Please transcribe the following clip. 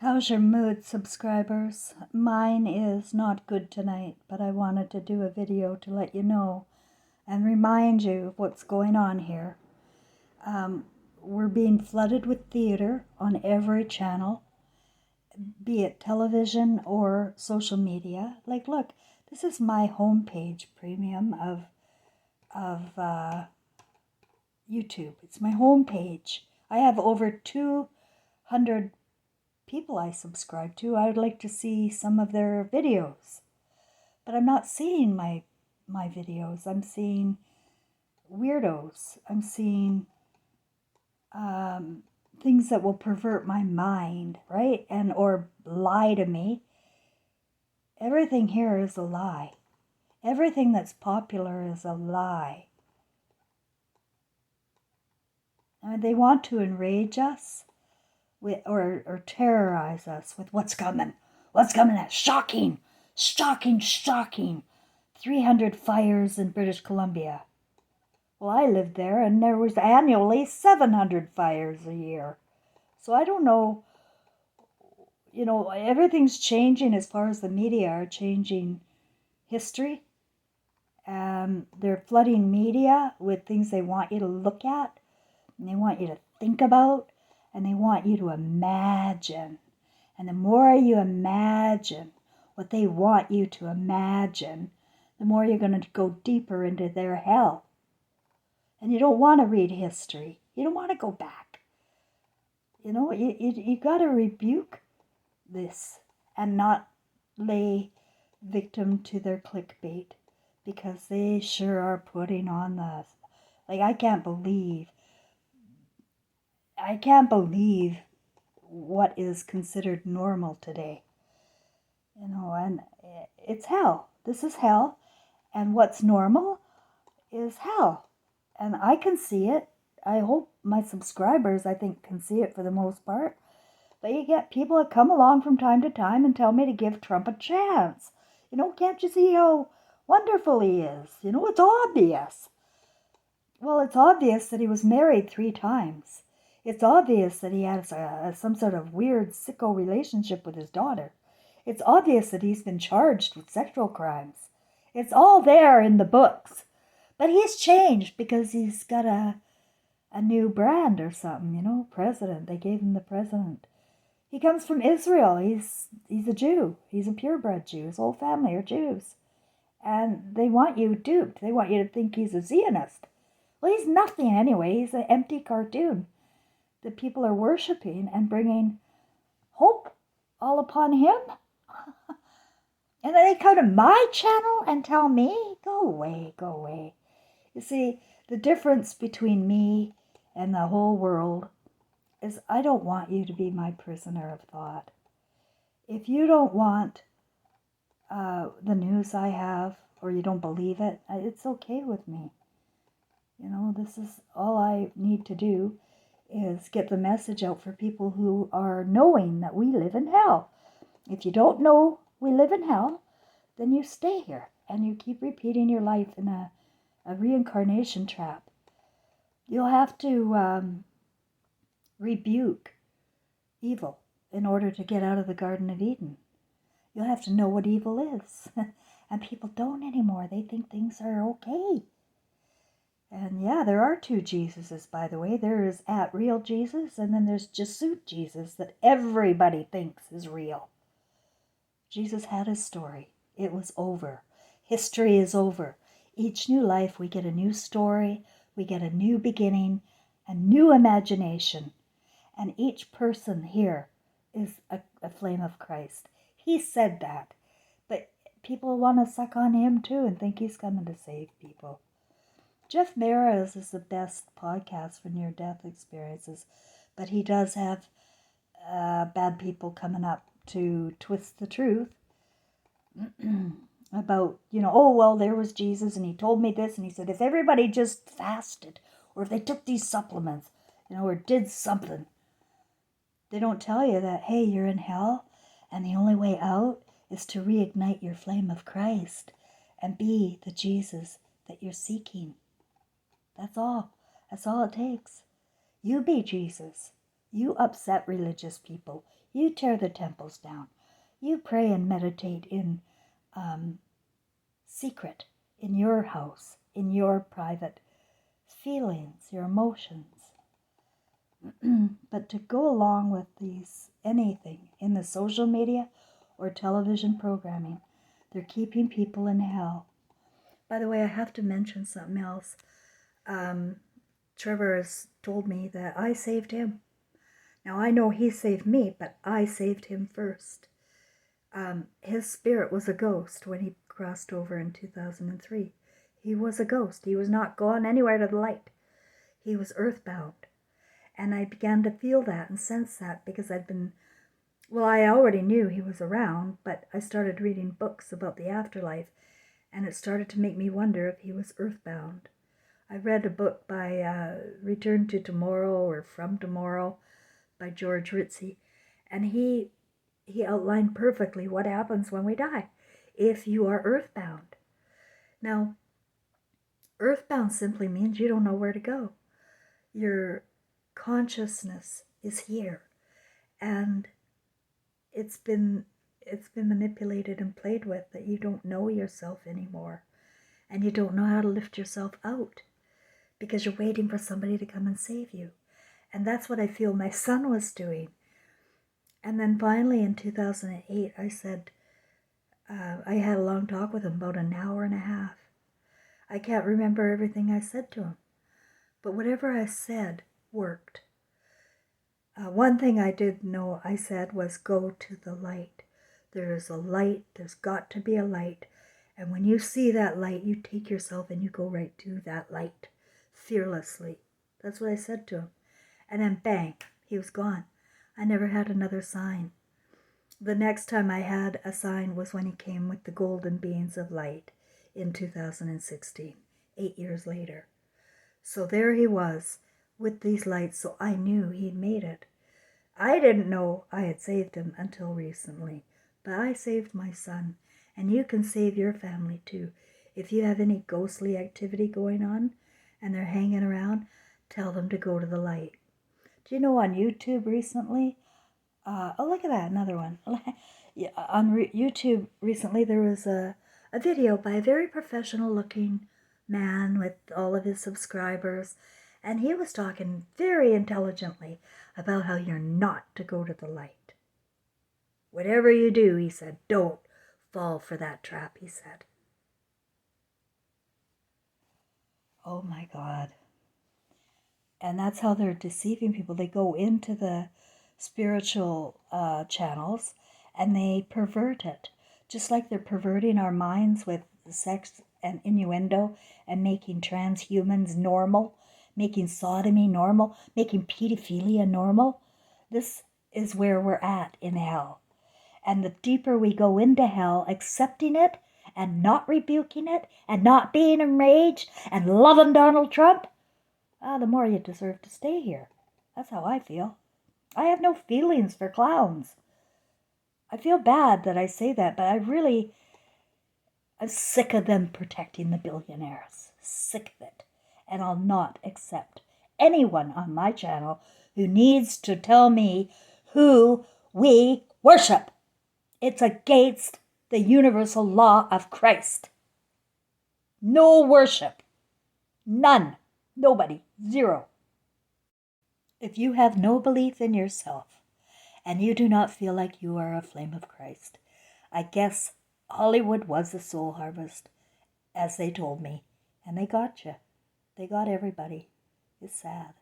How's your mood, subscribers? Mine is not good tonight, but I wanted to do a video to let you know and remind you of what's going on here. We're being flooded with theater on every channel, be it television or social media. Like, look, this is my homepage premium of YouTube. It's my homepage. I have over 200 people I subscribe to. I would like to see some of their videos, but I'm not seeing my videos. I'm seeing weirdos. I'm seeing things that will pervert my mind, right? And or lie to me. Everything here is a lie. Everything that's popular is a lie. I mean, they want to enrage us or terrorize us with what's coming. What's coming? That's shocking, shocking, shocking. 300 fires in British Columbia. Well, I lived there, and there was annually 700 fires a year. So I don't know. You know, everything's changing as far as the media are changing history. They're flooding media with things they want you to look at, and they want you to think about, and they want you to imagine. And the more you imagine what they want you to imagine, the more you're going to go deeper into their hell. And you don't want to read history. You don't want to go back. You know, you got to rebuke this and not lay victim to their clickbait, because they sure are putting on the, like, I can't believe what is considered normal today. You know, and it's hell. This is hell. And what's normal is hell. And I can see it. I hope my subscribers, I think, can see it for the most part. But you get people that come along from time to time and tell me to give Trump a chance. You know, can't you see how wonderful he is? You know, it's obvious. Well, it's obvious that he was married 3 times. It's obvious that he has some sort of weird sicko relationship with his daughter. It's obvious that he's been charged with sexual crimes. It's all there in the books. But he's changed because he's got a new brand or something, you know, president. They gave him the president. He comes from Israel. He's a Jew. He's a purebred Jew. His whole family are Jews. And they want you duped. They want you to think he's a Zionist. Well, he's nothing anyway. He's an empty cartoon that people are worshiping and bringing hope all upon him. And then they come to my channel and tell me, go away, go away. You see, the difference between me and the whole world is I don't want you to be my prisoner of thought. If you don't want the news I have, or you don't believe it, it's okay with me. You know, this is all I need to do, is get the message out for people who are knowing that we live in hell. If you don't know we live in hell, then you stay here and you keep repeating your life in a reincarnation trap. You'll have to rebuke evil in order to get out of the Garden of Eden. You'll have to know what evil is. And people don't anymore. They think things are okay. And yeah, there are 2 Jesuses, by the way. There is at real Jesus, and then there's Jesuit Jesus that everybody thinks is real. Jesus had his story. It was over. History is over. Each new life, we get a new story, we get a new beginning, a new imagination. And each person here is a flame of Christ. He said that. But people want to suck on him too and think he's coming to save people. Jeff Meares is the best podcast for near-death experiences, but he does have bad people coming up to twist the truth about, you know, oh, well, there was Jesus and he told me this, and he said if everybody just fasted or if they took these supplements, you know, or did something. They don't tell you that, hey, you're in hell and the only way out is to reignite your flame of Christ and be the Jesus that you're seeking. That's all. That's all it takes. You be Jesus. You upset religious people. You tear the temples down. You pray and meditate in secret, in your house, in your private feelings, your emotions. But to go along with anything in the social media or television programming, they're keeping people in hell. By the way, I have to mention something else. Trevor has told me that I saved him. Now, I know he saved me, but I saved him first. His spirit was a ghost when he crossed over in 2003. He was a ghost. He was not gone anywhere to the light. He was earthbound. And I began to feel that and sense that because I already knew he was around, but I started reading books about the afterlife, and it started to make me wonder if he was earthbound. I read a book by Return to Tomorrow or From Tomorrow by George Ritzie, and he outlined perfectly what happens when we die if you are earthbound. Now, earthbound simply means you don't know where to go. Your consciousness is here, and it's been manipulated and played with that you don't know yourself anymore, and you don't know how to lift yourself out because you're waiting for somebody to come and save you. And that's what I feel my son was doing. And then finally in 2008, I said, I had a long talk with him, about an hour and a half. I can't remember everything I said to him, but whatever I said worked. One thing I did know I said was, go to the light. There is a light. There's got to be a light. And when you see that light, you take yourself and you go right to that light fearlessly. That's what I said to him. And then bang, he was gone. I never had another sign. The next time I had a sign was when he came with the golden beams of light in 2016, 8 years later. So there he was with these lights, so I knew he'd made it. I didn't know I had saved him until recently, but I saved my son, and you can save your family too. If you have any ghostly activity going on and they're hanging around, tell them to go to the light. Do you know on YouTube recently, look at that, another one. On YouTube recently there was a video by a very professional looking man with all of his subscribers, and he was talking very intelligently about how you're not to go to the light. Whatever you do, he said, don't fall for that trap, he said. Oh my God. And that's how they're deceiving people. They go into the spiritual channels and they pervert it. Just like they're perverting our minds with sex and innuendo and making transhumans normal, making sodomy normal, making pedophilia normal. This is where we're at in hell. And the deeper we go into hell, accepting it and not rebuking it and not being enraged and loving Donald Trump, the more you deserve to stay here. That's how I feel. I have no feelings for clowns. I feel bad that I say that, but I'm sick of them protecting the billionaires. Sick of it. And I'll not accept anyone on my channel who needs to tell me who we worship. It's against the universal law of Christ. No worship. None. Nobody. Zero. If you have no belief in yourself and you do not feel like you are a flame of Christ, I guess Hollywood was the soul harvest, as they told me. And they got you. They got everybody. It's sad.